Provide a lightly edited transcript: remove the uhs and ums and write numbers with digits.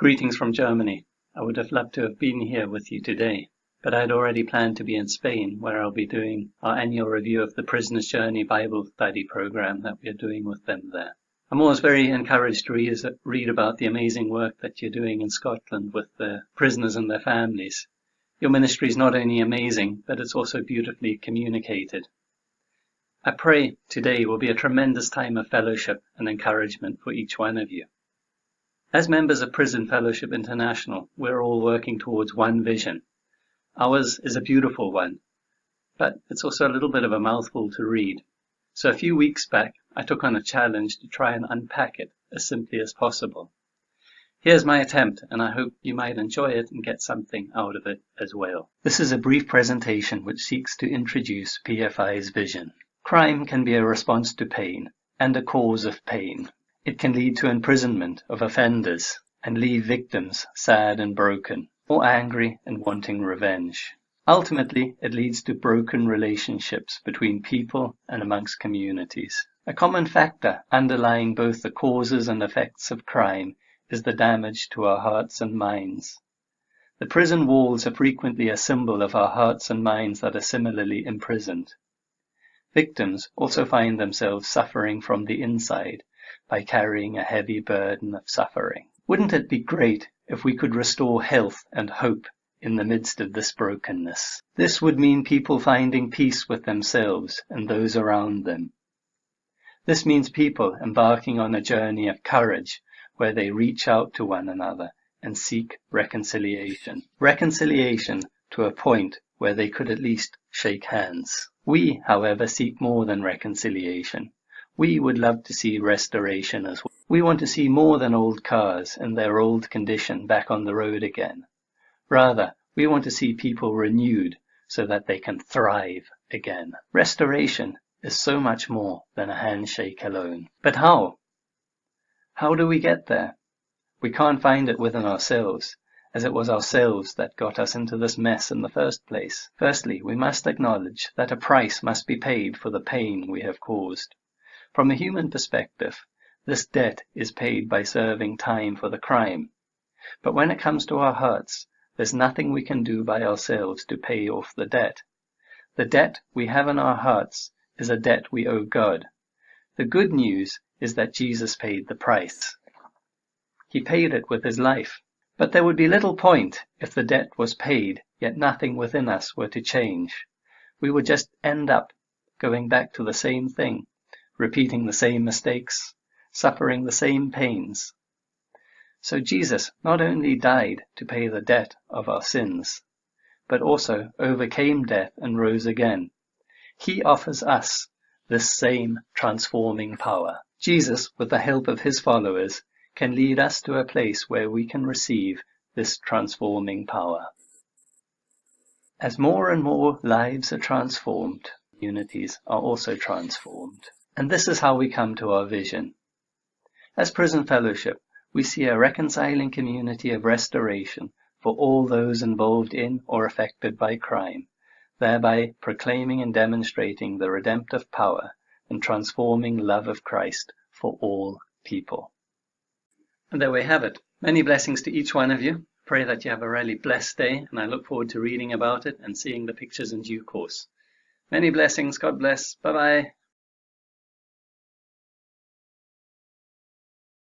Greetings from Germany. I would have loved to have been here with you today, but I had already planned to be in Spain, where I'll be doing our annual review of the Prisoner's Journey Bible study program that we are doing with them there. I'm always very encouraged to read about the amazing work that you're doing in Scotland with the prisoners and their families. Your ministry is not only amazing, but it's also beautifully communicated. I pray today will be a tremendous time of fellowship and encouragement for each one of you. As members of Prison Fellowship International, we're all working towards one vision. Ours is a beautiful one, but it's also a little bit of a mouthful to read. So a few weeks back, I took on a challenge to try and unpack it as simply as possible. Here's my attempt, and I hope you might enjoy it and get something out of it as well. This is a brief presentation which seeks to introduce PFI's vision. Crime can be a response to pain and a cause of pain. It can lead to imprisonment of offenders and leave victims sad and broken, or angry and wanting revenge. Ultimately, it leads to broken relationships between people and amongst communities. A common factor underlying both the causes and effects of crime is the damage to our hearts and minds. The prison walls are frequently a symbol of our hearts and minds that are similarly imprisoned. Victims also find themselves suffering from the inside by carrying a heavy burden of suffering. Wouldn't it be great if we could restore health and hope in the midst of this brokenness? This would mean people finding peace with themselves and those around them. This means people embarking on a journey of courage where they reach out to one another and seek reconciliation. Reconciliation to a point where they could at least shake hands. We, however, seek more than reconciliation. We would love to see restoration as well. We want to see more than old cars in their old condition back on the road again. Rather, we want to see people renewed so that they can thrive again. Restoration is so much more than a handshake alone. But how? How do we get there? We can't find it within ourselves, as it was ourselves that got us into this mess in the first place. Firstly, we must acknowledge that a price must be paid for the pain we have caused. From a human perspective, this debt is paid by serving time for the crime. But when it comes to our hearts, there's nothing we can do by ourselves to pay off the debt. The debt we have in our hearts is a debt we owe God. The good news is that Jesus paid the price. He paid it with his life. But there would be little point if the debt was paid, yet nothing within us were to change. We would just end up going back to the same thing, repeating the same mistakes, suffering the same pains. So Jesus not only died to pay the debt of our sins, but also overcame death and rose again. He offers us this same transforming power. Jesus, with the help of his followers, can lead us to a place where we can receive this transforming power. As more and more lives are transformed, communities are also transformed. And this is how we come to our vision. As Prison Fellowship, we see a reconciling community of restoration for all those involved in or affected by crime, thereby proclaiming and demonstrating the redemptive power and transforming love of Christ for all people. And there we have it. Many blessings to each one of you. Pray that you have a really blessed day, and I look forward to reading about it and seeing the pictures in due course. Many blessings. God bless. Bye-bye.